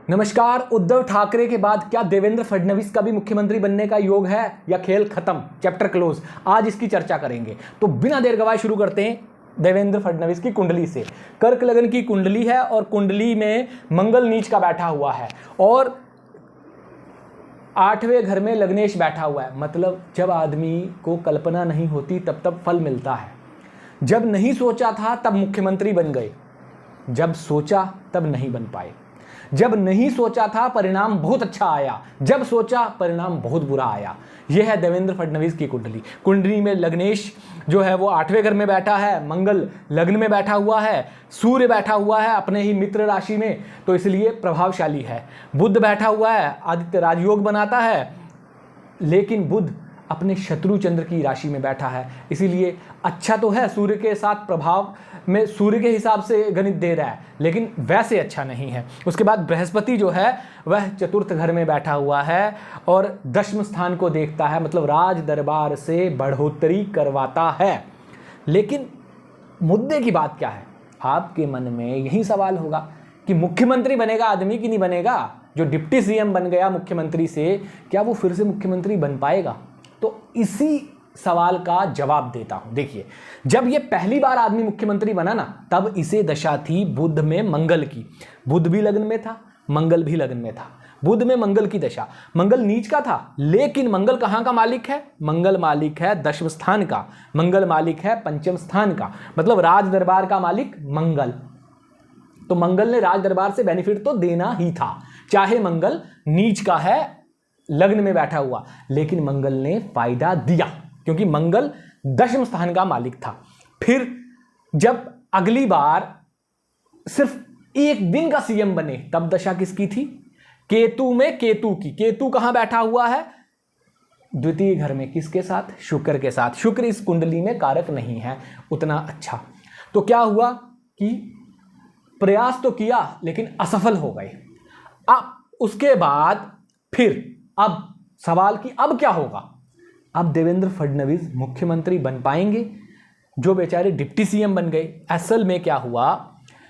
नमस्कार। उद्धव ठाकरे के बाद क्या देवेंद्र फडणवीस का भी मुख्यमंत्री बनने का योग है या खेल खत्म, चैप्टर क्लोज? आज इसकी चर्चा करेंगे। तो बिना देर गवाए शुरू करते हैं देवेंद्र फडणवीस की कुंडली से। कर्क लगन की कुंडली है और कुंडली में मंगल नीच का बैठा हुआ है और 8वें घर में लग्नेश बैठा हुआ है। मतलब जब आदमी को कल्पना नहीं होती तब तब फल मिलता है। जब नहीं सोचा था तब मुख्यमंत्री बन गए, जब सोचा तब नहीं बन पाए। जब नहीं सोचा था परिणाम बहुत अच्छा आया, जब सोचा परिणाम बहुत बुरा आया। यह है देवेंद्र फडणवीस की कुंडली। कुंडली में लग्नेश जो है वो 8वें घर में बैठा है, मंगल लग्न में बैठा हुआ है, सूर्य बैठा हुआ है अपने ही मित्र राशि में, तो इसलिए प्रभावशाली है। बुध बैठा हुआ है, आदित्य राजयोग बनाता है, लेकिन बुध अपने शत्रु चंद्र की राशि में बैठा है, इसीलिए अच्छा तो है। सूर्य के साथ प्रभाव में सूर्य के हिसाब से गणित दे रहा है, लेकिन वैसे अच्छा नहीं है। उसके बाद बृहस्पति जो है वह चतुर्थ घर में बैठा हुआ है और 10वें स्थान को देखता है, मतलब राज दरबार से बढ़ोतरी करवाता है। लेकिन मुद्दे की बात क्या है? आपके मन में यही सवाल होगा कि मुख्यमंत्री बनेगा आदमी कि नहीं बनेगा? जो डिप्टी सीएम बन गया मुख्यमंत्री से, क्या वो फिर से मुख्यमंत्री बन पाएगा? तो इसी सवाल का जवाब देता हूं। देखिए, जब ये पहली बार आदमी मुख्यमंत्री बना ना, तब इसे दशा थी बुध में मंगल की। बुध भी लग्न में था, मंगल भी लग्न में था। बुध में मंगल की दशा, मंगल नीच का था, लेकिन मंगल कहां का मालिक है? मंगल मालिक है 10वें स्थान का, मंगल मालिक है 5वें स्थान का, मतलब राज दरबार का मालिक मंगल। तो मंगल ने राज दरबार से बेनिफिट तो देना ही था, चाहे मंगल नीच का है, लग्न में बैठा हुआ, लेकिन मंगल ने फायदा दिया क्योंकि मंगल 10वें स्थान का मालिक था। फिर जब अगली बार सिर्फ एक दिन का सीएम बने, तब दशा किसकी थी? केतु में केतु की। केतु कहां बैठा हुआ है? द्वितीय घर में। किसके साथ? शुक्र के साथ। शुक्र इस कुंडली में कारक नहीं है उतना अच्छा। तो क्या हुआ कि प्रयास तो किया लेकिन असफल हो गए। अब उसके बाद फिर अब सवाल कि अब क्या होगा? अब देवेंद्र फडणवीस मुख्यमंत्री बन पाएंगे? जो बेचारे डिप्टी सीएम बन गए। असल में क्या हुआ,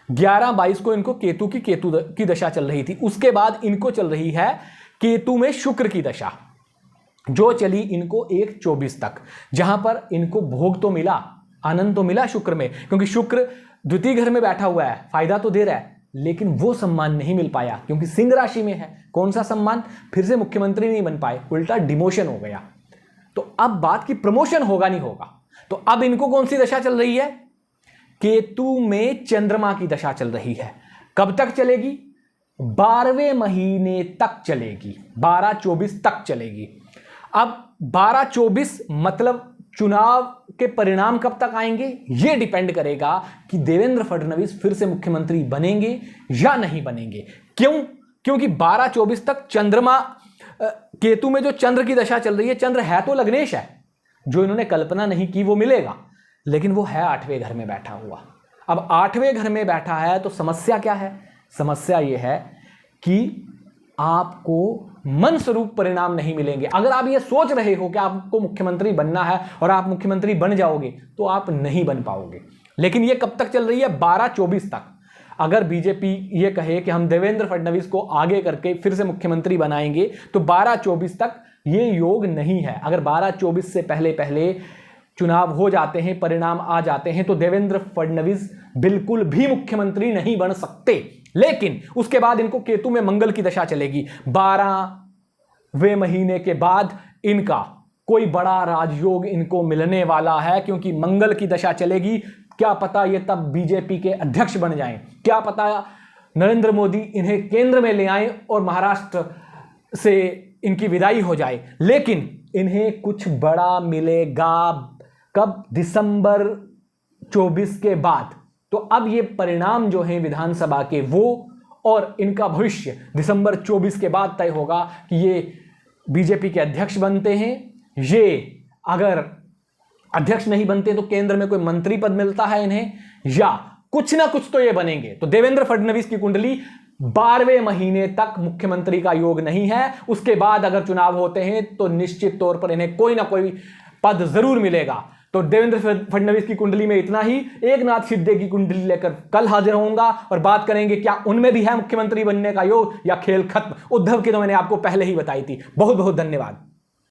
11/22 को इनको केतु की दशा चल रही थी। उसके बाद इनको चल रही है केतु में शुक्र की दशा, जो चली इनको 1/24 तक, जहां पर इनको भोग तो मिला, आनंद तो मिला शुक्र में, क्योंकि शुक्र द्वितीय घर में बैठा हुआ है, फायदा तो दे रहा है, लेकिन वो सम्मान नहीं मिल पाया क्योंकि सिंह राशि में है। कौन सा सम्मान? फिर से मुख्यमंत्री नहीं बन पाए, उल्टा डिमोशन हो गया। तो अब बात की प्रमोशन होगा नहीं होगा। तो अब इनको कौन सी दशा चल रही है? केतु में चंद्रमा की दशा चल रही है। कब तक चलेगी? 12वें महीने तक चलेगी, 12-24 तक चलेगी। अब 12-24 मतलब चुनाव के परिणाम कब तक आएंगे? यह डिपेंड करेगा कि देवेंद्र फडणवीस फिर से मुख्यमंत्री बनेंगे या नहीं बनेंगे। क्यों? क्योंकि 12-24 तक चंद्रमा, केतु में जो चंद्र की दशा चल रही है, चंद्र है तो लग्नेश है, जो इन्होंने कल्पना नहीं की वो मिलेगा, लेकिन वो है 8वें घर में बैठा हुआ। अब 8वें घर में बैठा है तो समस्या क्या है? समस्या ये है कि आपको मन स्वरूप परिणाम नहीं मिलेंगे। अगर आप ये सोच रहे हो कि आपको मुख्यमंत्री बनना है और आप मुख्यमंत्री बन जाओगे, तो आप नहीं बन पाओगे। लेकिन ये कब तक चल रही है? 12-24 तक। अगर बीजेपी ये कहे कि हम देवेंद्र फडणवीस को आगे करके फिर से मुख्यमंत्री बनाएंगे, तो 12-24 तक ये योग नहीं है। अगर 12-24 से पहले पहले चुनाव हो जाते हैं, परिणाम आ जाते हैं, तो देवेंद्र फडणवीस बिल्कुल भी मुख्यमंत्री नहीं बन सकते। लेकिन उसके बाद इनको केतु में मंगल की दशा चलेगी। 12वें महीने के बाद इनका कोई बड़ा राजयोग इनको मिलने वाला है, क्योंकि मंगल की दशा चलेगी। क्या पता ये तब बीजेपी के अध्यक्ष बन जाएं, क्या पता नरेंद्र मोदी इन्हें केंद्र में ले आएं और महाराष्ट्र से इनकी विदाई हो जाए। लेकिन इन्हें कुछ बड़ा मिलेगा। कब? दिसंबर 24 के बाद। तो अब ये परिणाम जो हैं विधानसभा के, वो और इनका भविष्य दिसंबर 24 के बाद तय होगा कि ये बीजेपी के अध्यक्ष बनते हैं। ये अगर अध्यक्ष नहीं बनते तो केंद्र में कोई मंत्री पद मिलता है इन्हें, या कुछ ना कुछ तो ये बनेंगे। तो देवेंद्र फडणवीस की कुंडली 12वें महीने तक मुख्यमंत्री का योग नहीं है। उसके बाद अगर चुनाव होते हैं तो निश्चित तौर पर इन्हें कोई ना कोई पद जरूर मिलेगा। तो देवेंद्र फडणवीस की कुंडली में इतना ही। एकनाथ शिंदे की कुंडली लेकर कल हाजिर होऊंगा और बात करेंगे क्या उनमें भी है मुख्यमंत्री बनने का योग या खेल खत्म। उद्धव की तो मैंने आपको पहले ही बताई थी। बहुत बहुत धन्यवाद।